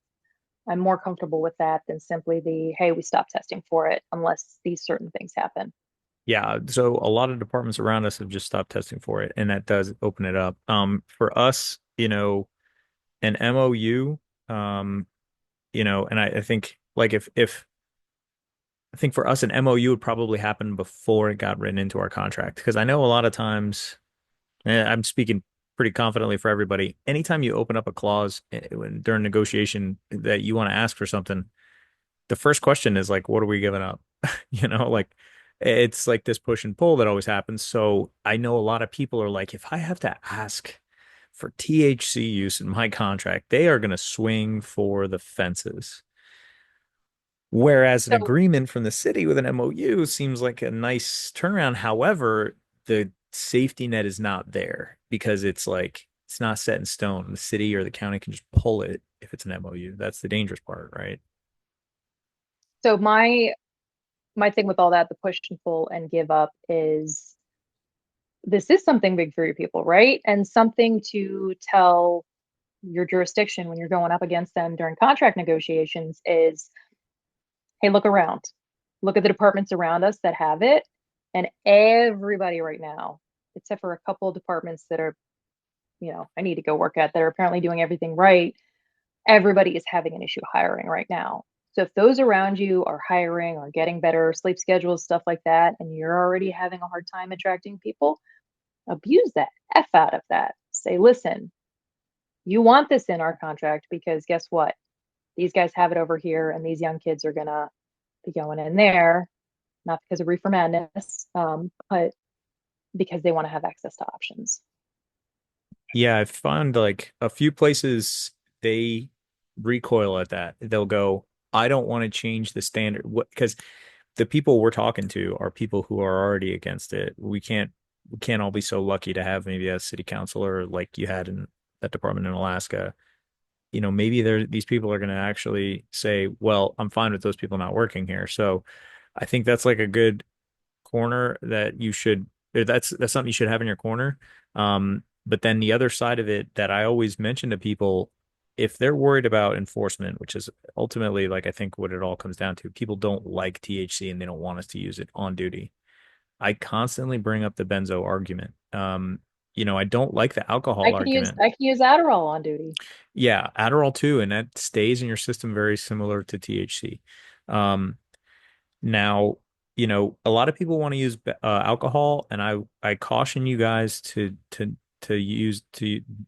I'm more comfortable with that than simply the, hey, we stopped testing for it unless these certain things happen. Yeah, so a lot of departments around us have just stopped testing for it, and that does open it up. For us, an MOU, and I think like if I think for us an MOU would probably happen before it got written into our contract because I know a lot of times, and I'm speaking pretty confidently for everybody. Anytime you open up a clause during negotiation that you want to ask for something, the first question is like, what are we giving up? Like it's like this push and pull that always happens. So I know a lot of people are like, if I have to ask for THC use in my contract, they are going to swing for the fences. Whereas an So, agreement from the city with an MOU seems like a nice turnaround. However, the safety net is not there because it's like it's not set in stone. The city or the county can just pull it if it's an MOU. That's the dangerous part, right? so my thing with all that, the push and pull and give up is this is something big for your people, right? And something to tell your jurisdiction when you're going up against them during contract negotiations is, hey, look around. Look at the departments around us that have it. And everybody right now, except for a couple of departments that are, I need to go work at that are apparently doing everything right, everybody is having an issue hiring right now. So if those around you are hiring or getting better sleep schedules, stuff like that, and you're already having a hard time attracting people, abuse that F out of that. Say, listen, you want this in our contract because guess what? These guys have it over here, and these young kids are going to be going in there, not because of reefer madness, but because they want to have access to options. Yeah, I found like a few places they recoil at that. They'll go, I don't want to change the standard. What, because the people we're talking to are people who are already against it. We can't all be so lucky to have maybe a city councilor like you had in that department in Alaska. Maybe these people are going to actually say, well, I'm fine with those people not working here. So I think that's like a good corner that you should that's something you should have in your corner. But then the other side of it that I always mention to people, if they're worried about enforcement, which is ultimately like I think what it all comes down to, people don't like THC and they don't want us to use it on duty. I constantly bring up the benzo argument. I don't like the alcohol argument. I can use Adderall on duty. Yeah, Adderall too, and that stays in your system very similar to THC. Um, Now, a lot of people want to use alcohol, and I caution you guys to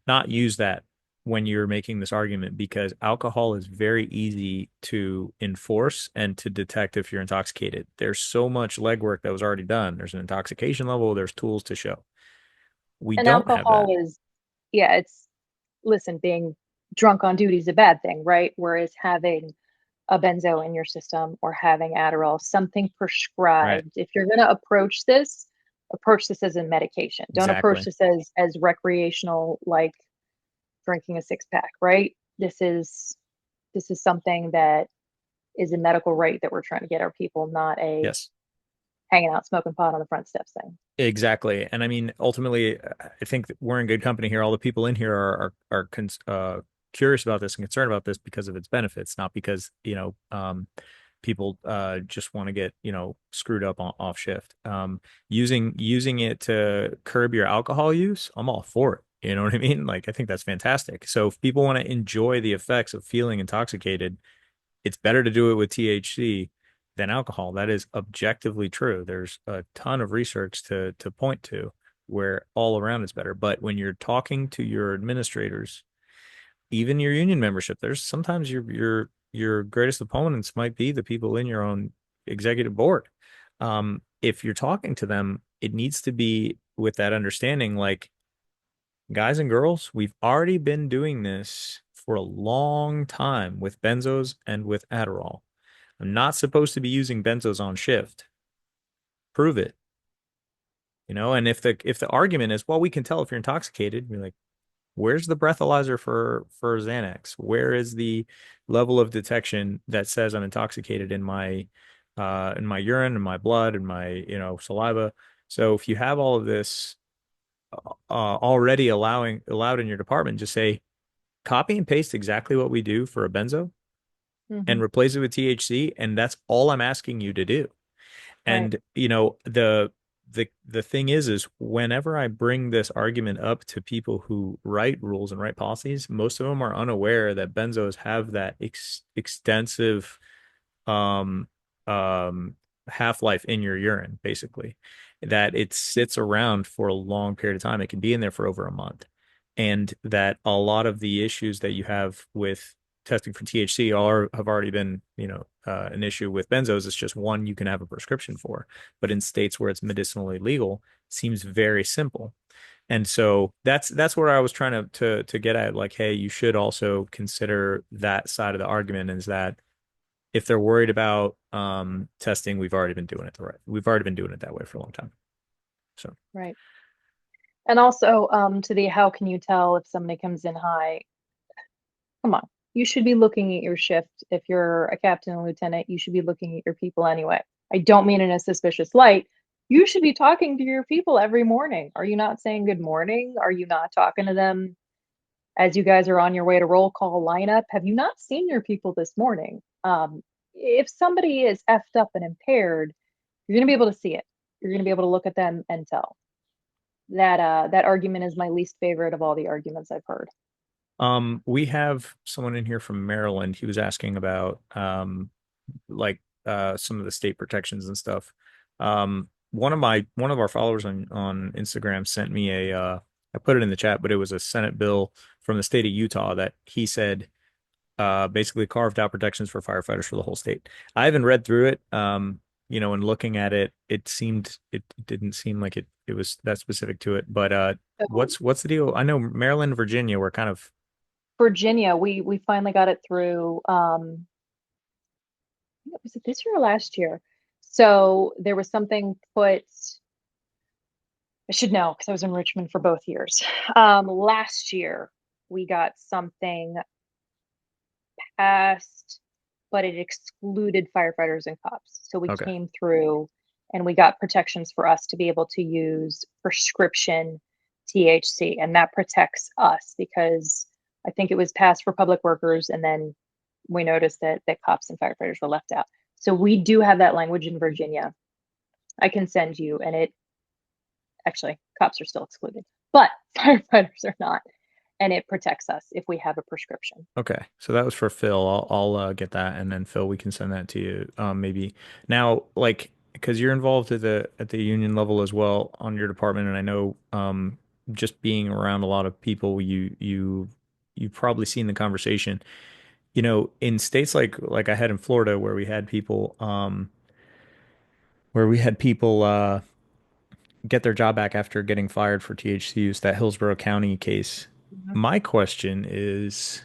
not use that when you're making this argument because alcohol is very easy to enforce and to detect if you're intoxicated. There's so much legwork that was already done. There's an intoxication level, there's tools to show. We And don't have that. alcohol is, yeah, it's, listen, being drunk on duty is a bad thing, right? Whereas having a benzo in your system or having Adderall, something Right. prescribed. If you're going to approach this as a medication. Don't approach Exactly. this as recreational, like drinking a six pack, right? This is something that is a medical right that we're trying to get our people, not a Yes. hanging out smoking pot on the front steps thing. Exactly. And I mean, ultimately, I think that we're in good company here. All the people in here are curious about this and concerned about this because of its benefits, not because, people just want to get, screwed up off shift. Using it to curb your alcohol use, I'm all for it. You know what I mean? Like, I think that's fantastic. So if people want to enjoy the effects of feeling intoxicated, it's better to do it with THC than alcohol. That is objectively true. There's a ton of research to point to where all around is better. But when you're talking to your administrators, even your union membership, there's sometimes your greatest opponents might be the people in your own executive board. If you're talking to them, it needs to be with that understanding, like, guys and girls, we've already been doing this for a long time with benzos and with Adderall. I'm not supposed to be using benzos on shift. Prove it. And if the argument is, well, we can tell if you're intoxicated, you're like, where's the breathalyzer for Xanax? Where is the level of detection that says I'm intoxicated in my urine, in my blood, in my, saliva? So if you have all of this already allowed in your department, just say copy and paste exactly what we do for a benzo and Hmm. replace it with THC, and that's all I'm asking you to do. Right. And the thing is whenever I bring this argument up to people who write rules and write policies, most of them are unaware that benzos have that extensive um um half-life in your urine, basically, that it sits around for a long period of time. It can be in there for over a month. And that a lot of the issues that you have with testing for THC have already been, an issue with benzos. It's just one you can have a prescription for. But in states where it's medicinally legal, it seems very simple. And so that's where I was trying to get at, like, hey, you should also consider that side of the argument, is that if they're worried about testing, we've already been doing it that way for a long time. So Right. And also, to the how can you tell if somebody comes in high? Come on. You should be looking at your shift. If you're a captain and lieutenant, you should be looking at your people anyway. I don't mean in a suspicious light. You should be talking to your people every morning. Are you not saying good morning? Are you not talking to them as you guys are on your way to roll call lineup? Have you not seen your people this morning? If somebody is effed up and impaired, you're going to be able to see it. You're going to be able to look at them and tell. That argument is my least favorite of all the arguments I've heard. we have someone in here from Maryland. He was asking about like some of the state protections and stuff. One of our followers on Instagram sent me I put it in the chat, but it was a Senate bill from the state of Utah that he said basically carved out protections for firefighters for the whole state. I haven't read through it. And looking at it, it didn't seem like it was that specific to it. But So what's the deal? I know Maryland, Virginia were kind of Virginia, we finally got it through. Was it this year or last year? So there was something put. I should know because I was in Richmond for both years. Last year we got something passed, but it excluded firefighters and cops. So we okay. came through and we got protections for us to be able to use prescription THC, and that protects us because I think it was passed for public workers, and then we noticed that cops and firefighters were left out. So we do have that language in Virginia. I can send you, and it actually cops are still excluded, but firefighters are not, and it protects us if we have a prescription. Okay, so that was for Phil. I'll get that, and then Phil, we can send that to you. Maybe now, like, because you're involved at the union level as well on your department, and I know just being around a lot of people, you've probably seen the conversation. In states like I had in Florida, where we had people get their job back after getting fired for THC use, that Hillsborough County case. Mhm. My question is,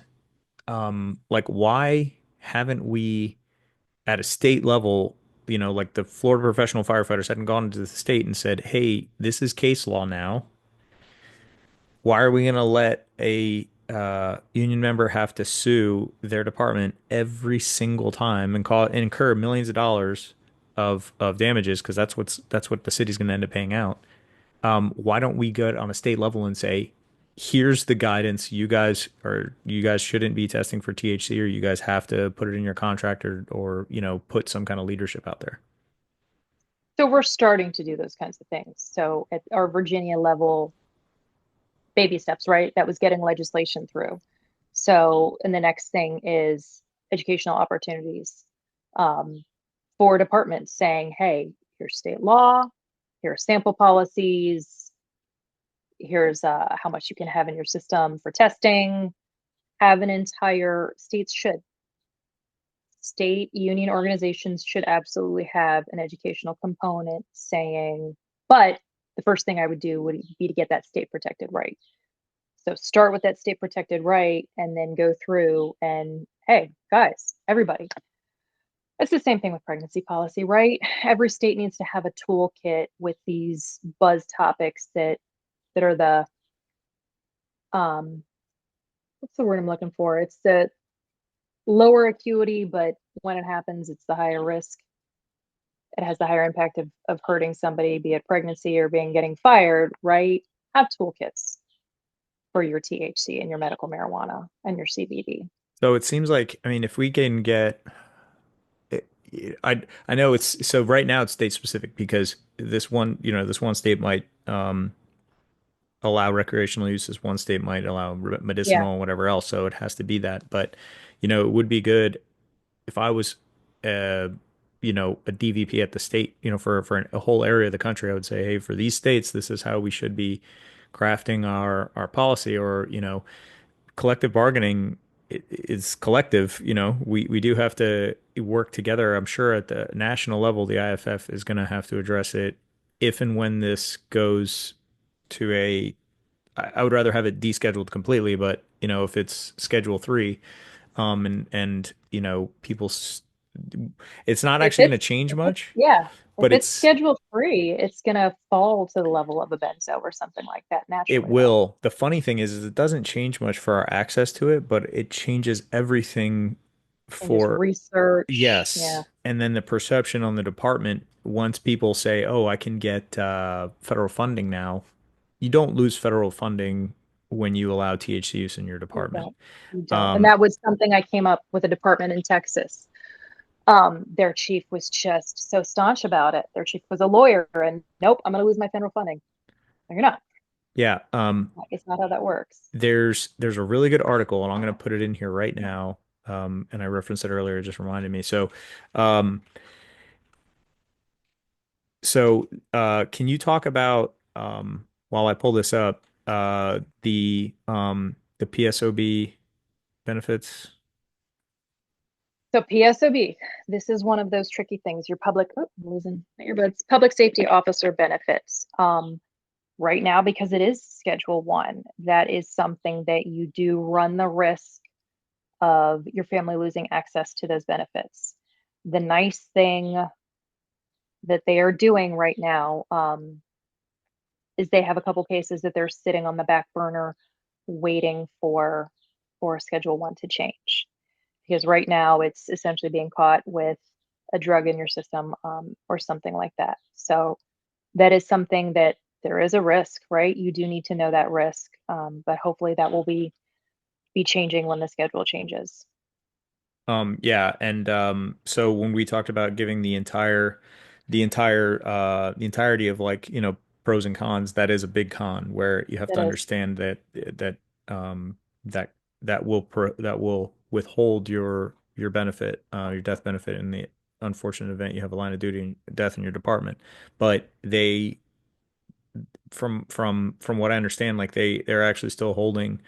like, why haven't we at a state level, like the Florida professional firefighters hadn't gone to the state and said, hey, this is case law now. Why are we going to let a union member have to sue their department every single time and incur millions of dollars of damages? Because that's what the city's going to end up paying out. Why don't we go on a state level and say, here's the guidance. You guys shouldn't be testing for THC, or you guys have to put it in your contract, or put some kind of leadership out there. So we're starting to do those kinds of things. So at our Virginia level, baby steps, right? That was getting legislation through. So, and the next thing is educational opportunities um, for departments saying, hey, here's state law, here's sample policies, here's how much you can have in your system for testing. Have an entire states should state union organizations should absolutely have an educational component saying, but the first thing I would do would be to get that state protected right. So start with that state protected right and then go through and hey, guys, everybody. It's the same thing with pregnancy policy, right? Every state needs to have a toolkit with these buzz topics that are the what's the word I'm looking for? It's the lower acuity, but when it happens, it's the higher risk. It has the higher impact of hurting somebody, be it pregnancy or being getting fired, right? Have toolkits for your THC and your medical marijuana and your CBD. So it seems like, I mean, if we can get, I know it's so right now it's state specific because this one state might allow recreational use, this one state might allow Yeah, medicinal and whatever else. So it has to be that. But it would be good if I was, uh, a DVP at the state, for a whole area of the country. I would say, hey, for these states, this is how we should be crafting our policy, or collective bargaining is collective. We do have to work together. I'm sure at the national level, the IFF is going to have to address it if and when this goes to I would rather have it descheduled completely, but if it's Schedule 3, and it's not if actually going it's to change if it's much, yeah, if but it's schedule free, it's gonna fall to the level of a benzo or something like that it naturally, though. will. The funny thing is it doesn't change much for our access to it, but it changes everything And just for research, yeah, yes. And then the perception on the department, once people say, "Oh, I can get federal funding now," you don't lose federal funding when you allow THC use in your you department. don't, you don't. And Um, that was something I came up with a department in Texas. Their chief was just so staunch about it. Their chief was a lawyer, and nope, I'm gonna lose my federal funding. No, you're not. yeah. It's not how that works. There's a really good article, and I'm going to put it in here right now. And I referenced it earlier, it just reminded me. Um, can you talk about while I pull this up, the PSOB benefits? So PSOB, this is one of those tricky things. Your public, oh, I'm losing my earbuds. Public safety officer benefits. Right now, because it is Schedule 1, that is something that you do run the risk of your family losing access to those benefits. The nice thing that they are doing right now is they have a couple cases that they're sitting on the back burner waiting for Schedule 1 to change. Because right now it's essentially being caught with a drug in your system or something like that. So that is something that there is a risk, right? You do need to know that risk, but hopefully that will be changing when the schedule changes. Yeah, and so when we talked about giving the entirety of, like, pros and cons, that is a big con where you have That to is, understand um that that will withhold your benefit, your death benefit in the unfortunate event you have a line of duty and death in your department. But they from what I understand, like they're actually still holding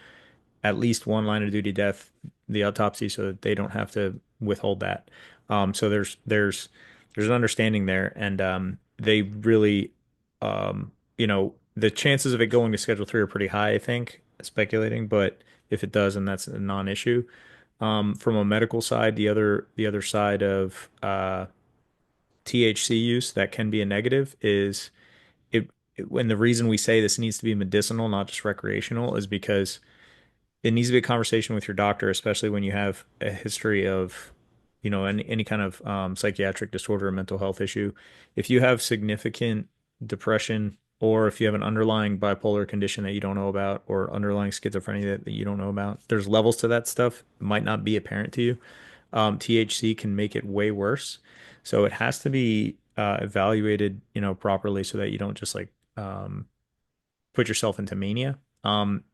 at least one line of duty death, the autopsy, so that they don't have to withhold that. So there's an understanding there, and they really, the chances of it going to Schedule 3 are pretty high, I think, speculating, but if it does, and that's a non-issue. From a medical side, the other side of THC use that can be a negative is when the reason we say this needs to be medicinal, not just recreational, is because it needs to be a conversation with your doctor, especially when you have a history of, any kind of psychiatric disorder or mental health issue. If you have significant depression or if you have an underlying bipolar condition that you don't know about, or underlying schizophrenia that you don't know about, there's levels to that stuff. It might not be apparent to you. THC can make it way worse. So it has to be evaluated, properly so that you don't just like put yourself into mania.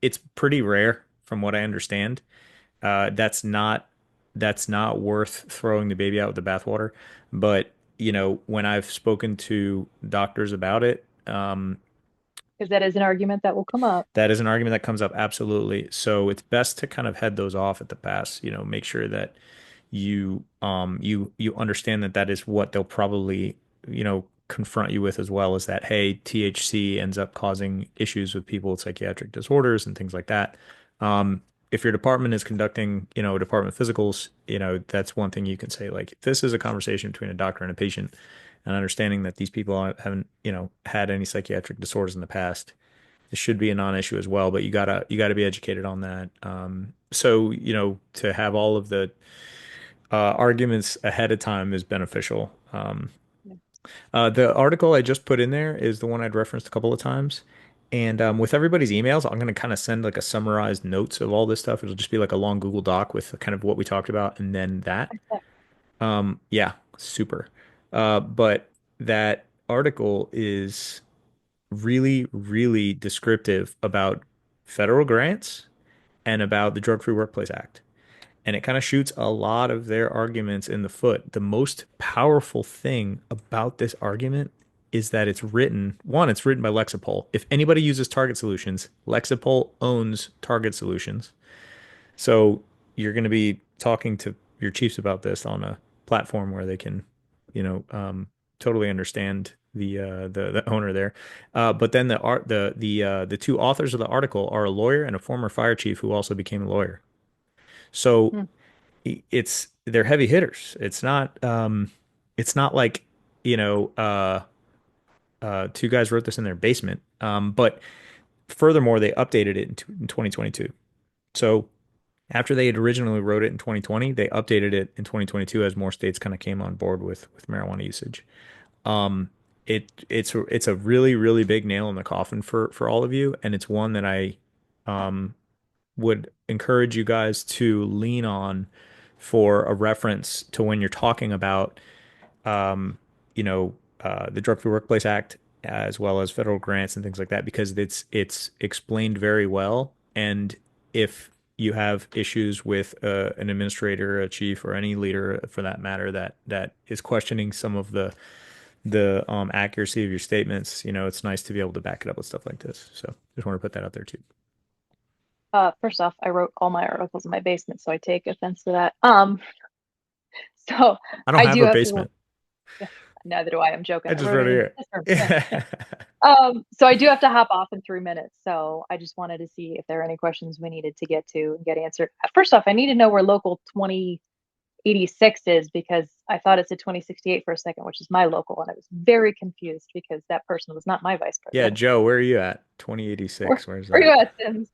It's pretty rare from what I understand. That's not worth throwing the baby out with the bathwater. But, when I've spoken to doctors about it, Because that is an argument that will come up. that is an argument that comes up absolutely. So it's best to kind of head those off at the pass, make sure that you understand that that is what they'll probably, confront you with, as well as that, hey, THC ends up causing issues with people with psychiatric disorders and things like that. If your department is conducting, department physicals, that's one thing you can say, like, this is a conversation between a doctor and a patient, and understanding that these people haven't, had any psychiatric disorders in the past. It should be a non-issue as well, but you gotta be educated on that. So, to have all of the arguments ahead of time is beneficial. The article I just put in there is the one I'd referenced a couple of times. And with everybody's emails, I'm going to kind of send like a summarized notes of all this stuff. It'll just be like a long Google Doc with kind of what we talked about and then that. Yeah, super. But that article is really, really descriptive about federal grants and about the Drug Free Workplace Act. And it kind of shoots a lot of their arguments in the foot. The most powerful thing about this argument is that it's written by Lexipol. If anybody uses Target Solutions, Lexipol owns Target Solutions. So you're going to be talking to your chiefs about this on a platform where they can, you know, um, totally understand the owner there. But then the two authors of the article are a lawyer and a former fire chief who also became a lawyer. So Hmm. they're heavy hitters. It's not like, you know, two guys wrote this in their basement. But furthermore, they updated it in 2022. So after they had originally wrote it in 2020, they updated it in 2022 as more states kind of came on board with marijuana usage. Um, it's a really, really big nail in the coffin for all of you, and it's one that I um would encourage you guys to lean on for a reference to when you're talking about, um, the Drug Free Workplace Act, as well as federal grants and things like that, because it's explained very well. And if you have issues with an administrator, a chief, or any leader for that matter that is questioning some of the accuracy of your statements, it's nice to be able to back it up with stuff like this. So just want to put that out there too. First off, I wrote all my articles in my basement, so I take offense to that. So I don't I have do a have to. basement. Neither do I. I'm joking. I I just wrote wrote it in it this room. Yeah, here. yeah. Yeah. So I do have to hop off in 3 minutes. So I just wanted to see if there are any questions we needed to get to and get answered. First off, I need to know where local 2086 is because I thought it said 2068 for a second, which is my local, and I was very confused because that person was not my vice Yeah, president. Joe, where are you at? Where, 2086. Where's where are that? you at, Sims?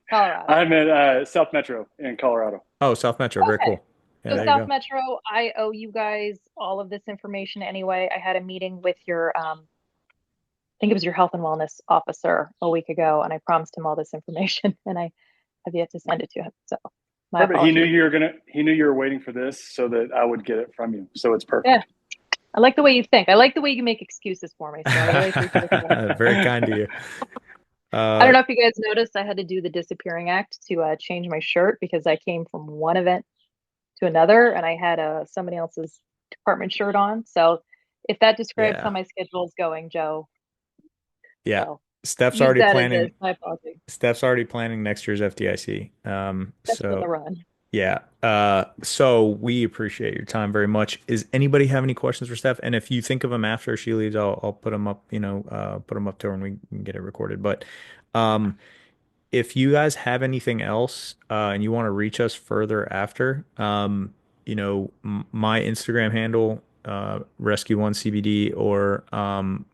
Colorado. I'm at South Metro in Colorado. Oh, South Metro. Very Okay. cool. Yeah, So there you South go. Metro, I owe you guys all of this information anyway. I had a meeting with your I think it was your health and wellness officer a week ago, and I promised him all this information, and I have yet to send it to him. So my Perfect. He knew apologies. you were gonna. He knew you were waiting for this, so that I would get it from you. So it's Yeah, perfect. I like the way you think. I like the way you make excuses for me. So I really appreciate that. Very kind to you. I don't Uh, know if you guys noticed, I had to do the disappearing act to change my shirt because I came from one event to another, and I had somebody else's department shirt on. So if that describes how yeah, my schedule is going, Joe, yeah. so Steph's use already that as planning. my apology. Steph's already planning next year's FDIC. That's on the So run. yeah. So we appreciate your time very much. Is anybody have any questions for Steph? And if you think of them after she leaves, I'll put them up. Put them up to her and we can get it recorded. But, um, if you guys have anything else and you want to reach us further after, my Instagram handle, Rescue One CBD, or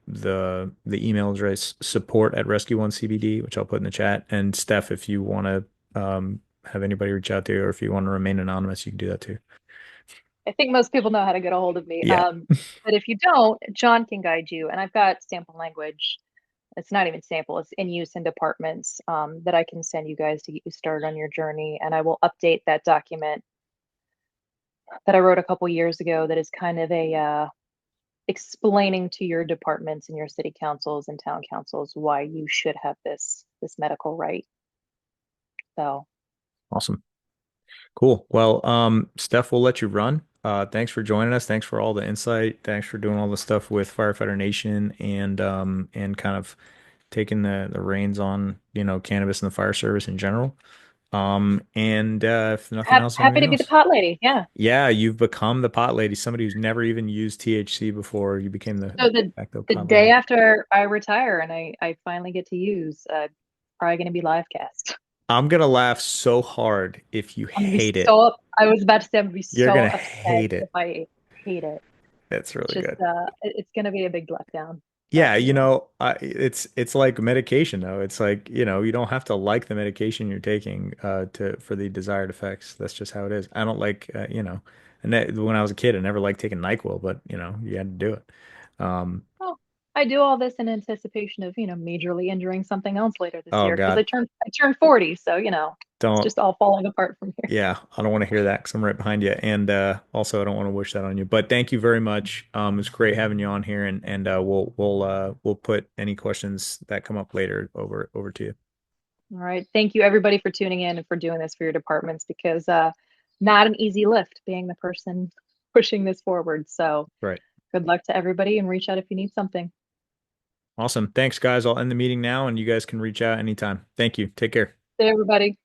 the email address support at Rescue One CBD, which I'll put in the chat. And Steph, if you want to have anybody reach out to you, or if you want to remain anonymous, you can do that too. I think most people know how to get a hold of me. Yeah. But if you don't, John can guide you. And I've got sample language. it's not even sample, it's in use in departments that I can send you guys to get you started on your journey. And I will update that document that I wrote a couple years ago that is kind of a explaining to your departments and your city councils and town councils why you should have this medical right. So Awesome. Cool. Well, Steph, we'll let you run. Thanks for joining us. Thanks for all the insight. Thanks for doing all the stuff with Firefighter Nation and kind of taking the reins on, cannabis and the fire service in general. And if nothing else, happy anything to be the else. pot lady. Yeah. Yeah, you've become the pot lady, somebody who's never even used THC before. You became the So de facto the pot day lady. after I retire and I finally get to use, probably going to be live cast. I'm gonna laugh so hard if you I'm gonna be hate it. so. I was about to say I'm gonna be You're so gonna upset hate if it. I hate it. That's It's really just good. it's gonna be a big letdown. But Yeah, you know, it's like medication though. It's like, you don't have to like the medication you're taking to for the desired effects. That's just how it is. I don't like and when I was a kid, I never liked taking NyQuil, but you had to do it. Um, well, I do all this in anticipation of majorly injuring something else later this oh year because God, I turned 40, so it's don't just all falling apart from here. yeah, I don't want to hear that because I'm right behind you. And also I don't want to wish that on you. But thank you very much. It's great having you on here and we'll put any questions that come up later over to you. All right, thank you everybody for tuning in and for doing this for your departments because not an easy lift being the person pushing this forward. So Right. good luck to everybody and reach out if you need something. Awesome. Thanks, guys. I'll end the meeting now and you guys can reach out anytime. Thank you. Take care. Hey, everybody.